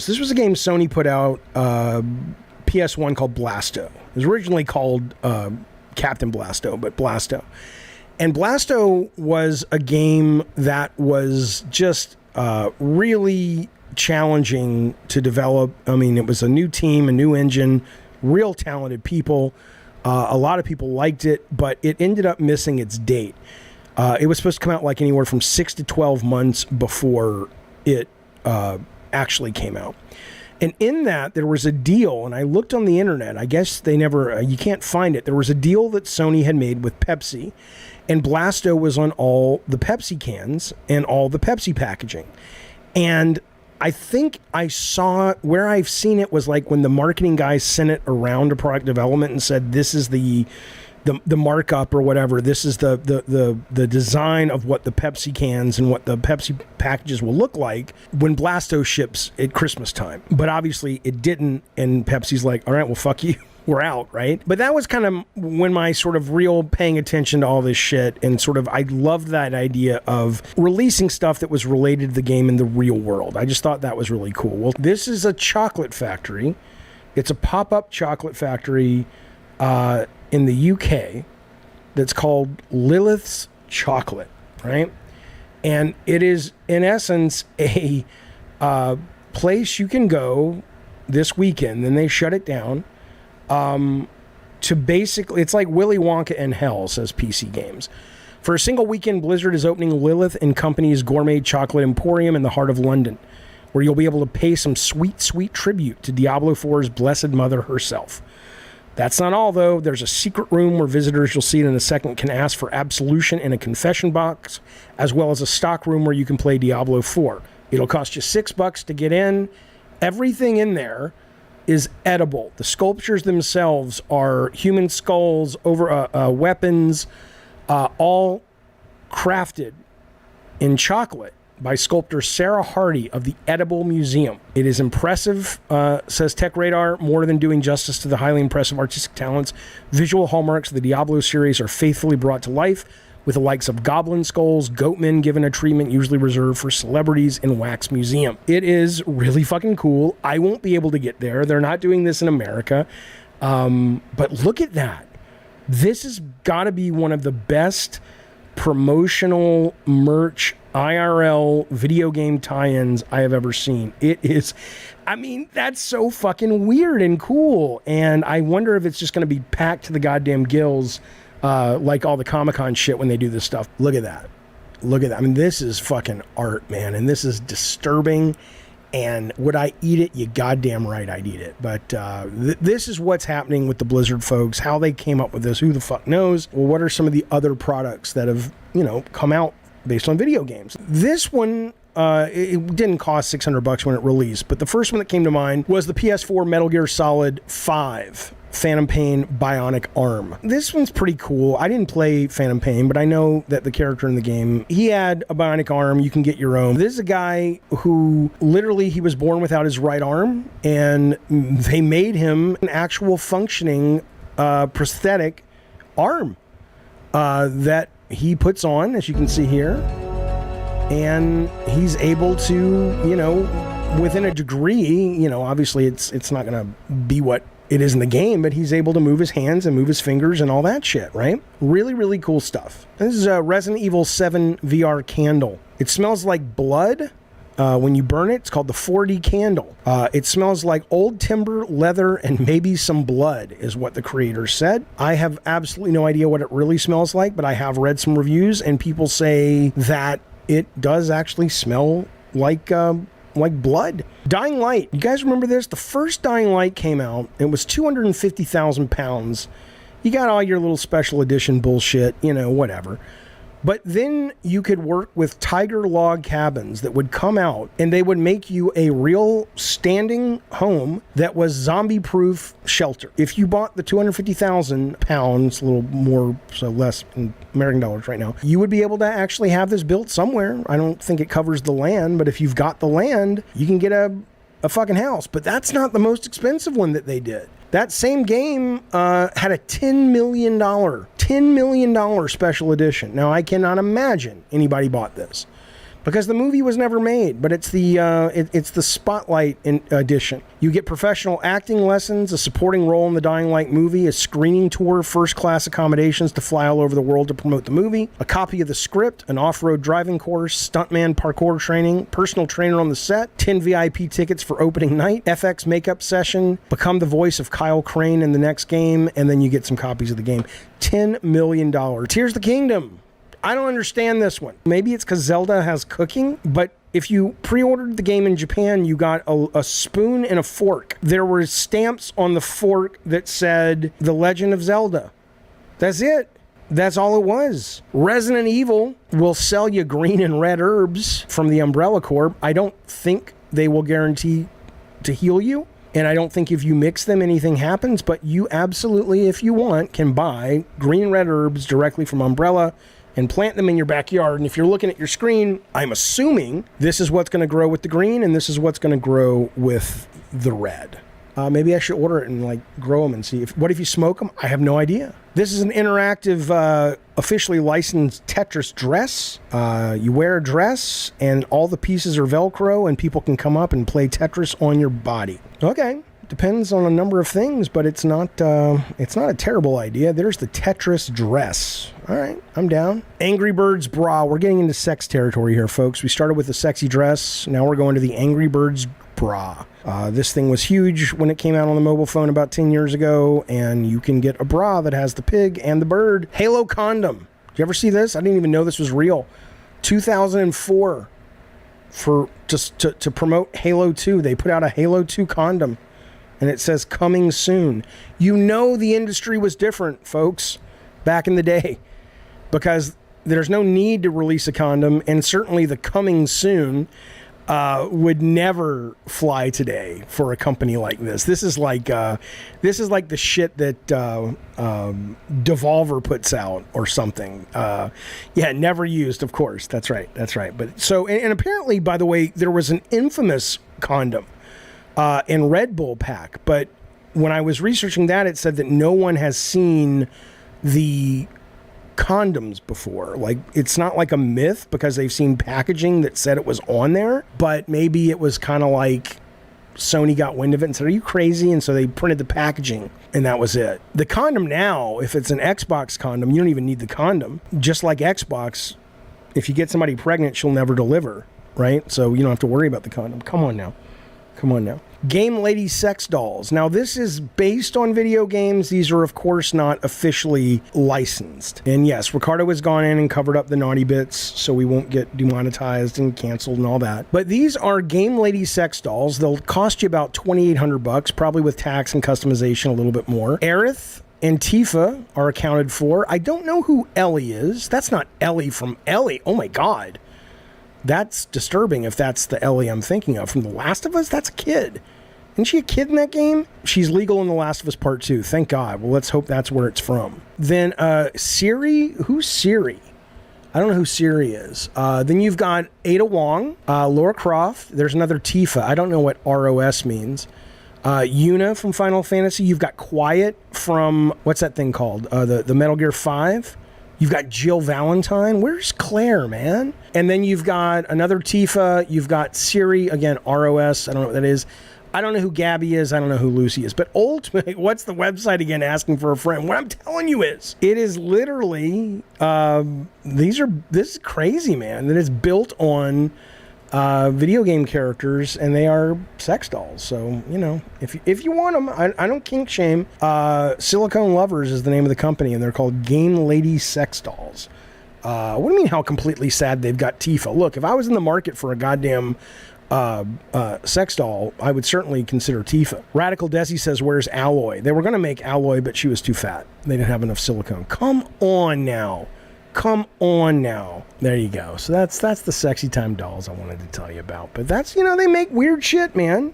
This was a game Sony put out, PS1, called Blasto. It was originally called Captain Blasto, but Blasto. And Blasto was a game that was just really challenging to develop. I mean, it was a new team, a new engine, real talented people. A lot of people liked it, but it ended up missing its date. It was supposed to come out like anywhere from 6 to 12 months before it actually came out. And in that, there was a deal, and I looked on the internet. I guess they never, you can't find it. There was a deal that Sony had made with Pepsi, and Blasto was on all the Pepsi cans and all the Pepsi packaging. And I think I saw, where I've seen it was like when the marketing guys sent it around to product development and said, this is the markup or whatever. This is the design of what the Pepsi cans and what the Pepsi packages will look like when Blasto ships at Christmas time. But obviously it didn't, and Pepsi's like, all right, well, fuck you. We're out, right? But that was kind of when my sort of real paying attention to all this shit, and sort of I loved that idea of releasing stuff that was related to the game in the real world. I just thought that was really cool. Well, this is a chocolate factory. It's a pop-up chocolate factory in the UK that's called Lilith's Chocolate, right? And it is, in essence, a place you can go this weekend, then they shut it down, to basically, it's like Willy Wonka in Hell, says PC Games. For a single weekend, Blizzard is opening Lilith and Company's gourmet chocolate emporium in the heart of London, where you'll be able to pay some sweet, sweet tribute to Diablo 4's Blessed Mother herself. That's not all, though. There's a secret room where visitors, you'll see it in a second, can ask for absolution in a confession box, as well as a stock room where you can play Diablo 4. It'll cost you $6 to get in. Everything in there is edible. The sculptures themselves are human skulls, over weapons, all crafted in chocolate by sculptor Sarah Hardy of the Edible Museum. It is impressive, says Tech Radar, more than doing justice to the highly impressive artistic talents. Visual hallmarks of the Diablo series are faithfully brought to life, with the likes of goblin skulls, goatmen given a treatment usually reserved for celebrities in Wax Museum. It is really fucking cool. I won't be able to get there. They're not doing this in America. But look at that. This has got to be one of the best promotional merch IRL video game tie-ins I have ever seen. It is, I mean, that's so fucking weird and cool. And I wonder if it's just going to be packed to the goddamn gills, like all the Comic-Con shit when they do this stuff. Look at that. Look at that. I mean, this is fucking art, man. And this is disturbing. And would I eat it? You goddamn right I'd eat it. But this is what's happening with the Blizzard folks. How they came up with this, who the fuck knows? Well, what are some of the other products that have, you know, come out based on video games? This one, it didn't cost $600 when it released, but the first one that came to mind was the PS4 Metal Gear Solid 5 Phantom Pain Bionic Arm. This one's pretty cool. I didn't play Phantom Pain, but I know that the character in the game, he had a bionic arm. You can get your own. This is a guy who literally, he was born without his right arm, and they made him an actual functioning prosthetic arm that he puts on, as you can see here, and he's able to, you know, within a degree, you know, obviously it's not going to be what it is in the game, but he's able to move his hands and move his fingers and all that shit, right? Really, really cool stuff. This is a Resident Evil 7 VR candle. It smells like blood when you burn it. It's called the 4D candle. It smells like old timber, leather, and maybe some blood, is what the creator said. I have absolutely no idea what it really smells like, but I have read some reviews, and people say that it does actually smell like blood. Dying Light. You guys remember this? The first Dying Light came out. It was 250,000 pounds. You got all your little special edition bullshit, you know, whatever. But then you could work with Tiger log cabins that would come out, and they would make you a real standing home that was zombie-proof shelter. If you bought the 250,000 pounds, a little more, so less in American dollars right now, you would be able to actually have this built somewhere. I don't think it covers the land, but if you've got the land, you can get a fucking house. But that's not the most expensive one that they did. That same game had a $10 million special edition. Now, I cannot imagine anybody bought this, because the movie was never made, but it's the it's the Spotlight edition. You get professional acting lessons, a supporting role in the Dying Light movie, a screening tour, first-class accommodations to fly all over the world to promote the movie, a copy of the script, an off-road driving course, stuntman parkour training, personal trainer on the set, 10 VIP tickets for opening night, FX makeup session, become the voice of Kyle Crane in the next game, and then you get some copies of the game. $10 million. Tears of the Kingdom. I don't understand this one. Maybe it's because Zelda has cooking, but if you pre-ordered the game in Japan, you got a spoon and a fork. There were stamps on the fork that said The Legend of Zelda. That's it. That's all it was. Resident Evil will sell you green and red herbs from the Umbrella Corp. I don't think they will guarantee to heal you. And I don't think if you mix them, anything happens. But you absolutely, if you want, can buy green and red herbs directly from Umbrella and plant them in your backyard. And if you're looking at your screen, I'm assuming this is what's going to grow with the green and this is what's going to grow with the red. Maybe I should order it and like grow them and see. What if you smoke them? I have no idea. This is an interactive, officially licensed Tetris dress. You wear a dress and all the pieces are Velcro and people can come up and play Tetris on your body. Okay. Depends on a number of things, but it's not a terrible idea. There's the Tetris dress. All right, I'm down. Angry Birds bra. We're getting into sex territory here, folks. We started with the sexy dress. Now we're going to the Angry Birds bra. This thing was huge when it came out on the mobile phone about 10 years ago, and you can get a bra that has the pig and the bird. Halo condom. Did you ever see this? I didn't even know this was real. 2004, for just to promote Halo 2, they put out a Halo 2 condom. And it says coming soon. You know the industry was different, folks, back in the day, because there's no need to release a condom, and certainly the coming soon would never fly today for a company like this. This is like the shit that Devolver puts out or something. Yeah, never used, of course. That's right. But so, and apparently, by the way, there was an infamous condom in Red Bull pack, but when I was researching that, it said that no one has seen the condoms before. Like, it's not like a myth because they've seen packaging that said it was on there, but maybe it was kind of like Sony got wind of it and said, are you crazy? And so they printed the packaging and that was it. The condom now, if it's an Xbox condom, you don't even need the condom. Just like Xbox, if you get somebody pregnant, she'll never deliver, right? So you don't have to worry about the condom. Come on now. Game Lady Sex Dolls. Now, this is based on video games. These are, of course, not officially licensed. And yes, Ricardo has gone in and covered up the naughty bits so we won't get demonetized and canceled and all that. But these are Game Lady Sex Dolls. They'll cost you about $2,800, probably with tax and customization a little bit more. Aerith and Tifa are accounted for. I don't know who Ellie is. That's not Ellie from Ellie. Oh my God. That's disturbing if that's the Ellie I'm thinking of. From The Last of Us? That's a kid. Isn't she a kid in that game? She's legal in The Last of Us Part 2. Thank God. Well, let's hope that's where it's from. Then Siri? Who's Siri? I don't know who Siri is. Then you've got Ada Wong, Lara Croft. There's another Tifa. I don't know what ROS means. Yuna from Final Fantasy. You've got Quiet from, what's that thing called? The Metal Gear 5. You've got Jill Valentine. Where's Claire, man? And then you've got another Tifa. You've got Siri. Again, ROS. I don't know what that is. I don't know who Gabby is. I don't know who Lucy is. But ultimately, what's the website again asking for a friend? What I'm telling you is, it is literally, this is crazy, man. That is built on video game characters, and they are sex dolls. So, you know, if you want them, I don't kink shame. Silicone Lovers is the name of the company, and they're called Game Lady Sex Dolls. What do you mean how completely sad they've got Tifa? Look, if I was in the market for a goddamn sex doll, I would certainly consider Tifa. Radical Desi says, where's Alloy? They were going to make Alloy, but she was too fat. They didn't have enough silicone. Come on now. There you go. So that's the sexy time dolls I wanted to tell you about. But that's, you know, they make weird shit, man.